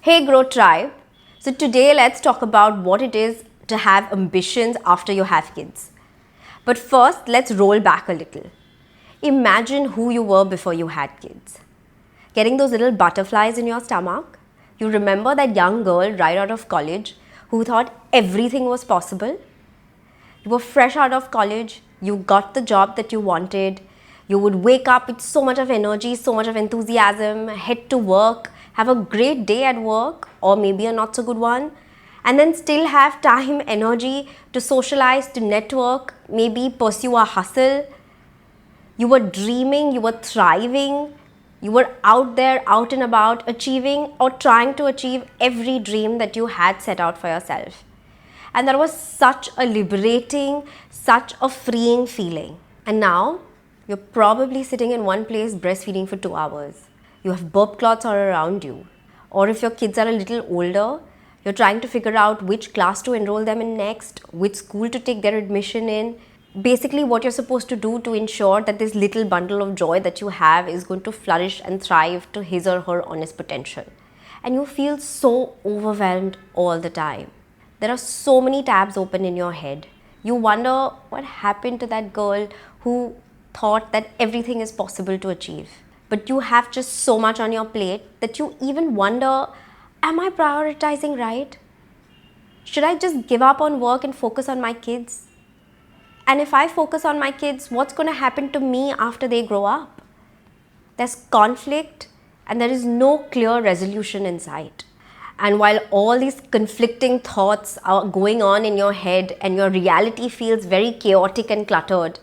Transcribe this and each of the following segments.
Hey Grow Tribe! So today let's talk about what it is to have ambitions after you have kids. But first, let's roll back a little. Imagine who you were before you had kids. Getting those little butterflies in your stomach? You remember that young girl right out of college who thought everything was possible? You were fresh out of college, you got the job that you wanted, you would wake up with so much of energy, so much of enthusiasm, head to work, have a great day at work or maybe a not so good one, and then still have time, energy to socialize, to network, maybe pursue a hustle. You were dreaming, you were thriving, you were out there, out and about, achieving or trying to achieve every dream that you had set out for yourself. And that was such a liberating, such a freeing feeling. And now, you're probably sitting in one place breastfeeding for 2 hours. You have burp cloths all around you. Or if your kids are a little older, you're trying to figure out which class to enroll them in next, which school to take their admission in. Basically, what you're supposed to do to ensure that this little bundle of joy that you have is going to flourish and thrive to his or her honest potential. And you feel so overwhelmed all the time. There are so many tabs open in your head. You wonder what happened to that girl who thought that everything is possible to achieve. But you have just so much on your plate that you even wonder, am I prioritizing right? Should I just give up on work and focus on my kids? And if I focus on my kids, what's going to happen to me after they grow up? There's conflict and there is no clear resolution in sight. And while all these conflicting thoughts are going on in your head and your reality feels very chaotic and cluttered,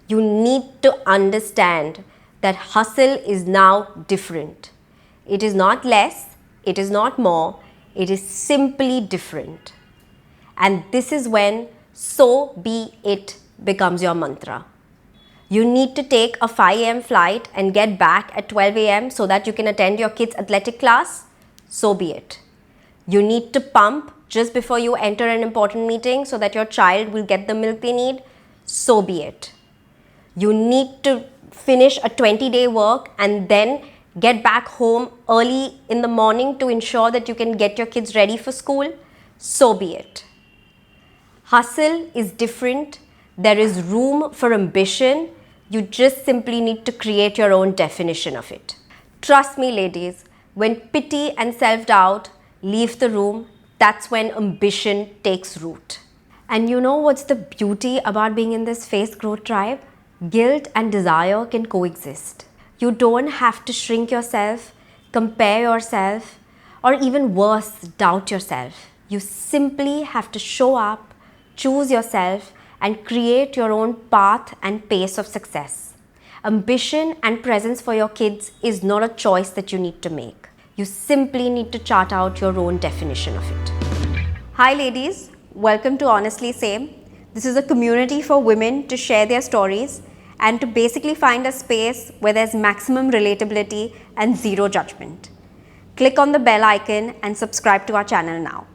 you need to understand that hustle is now different. It is not less, it is not more, it is simply different. And this is when so be it becomes your mantra. You need to take a 5 a.m. flight and get back at 12 a.m. so that you can attend your kids' athletic class, so be it. You need to pump just before you enter an important meeting so that your child will get the milk they need, so be it. You need to finish a 20-day work and then get back home early in the morning to ensure that you can get your kids ready for school, so be it. Hustle is different. There is room for ambition. You just simply need to create your own definition of it. Trust me, ladies, when pity and self-doubt leave the room, that's when ambition takes root. And you know what's the beauty about being in this Faith Growth Tribe? Guilt and desire can coexist. You don't have to shrink yourself, compare yourself, or even worse, doubt yourself. You simply have to show up, choose yourself, and create your own path and pace of success. Ambition and presence for your kids is not a choice that you need to make. You simply need to chart out your own definition of it. Hi ladies, welcome to Honestly Same. This is a community for women to share their stories and to basically find a space where there's maximum relatability and zero judgment. Click on the bell icon and subscribe to our channel now.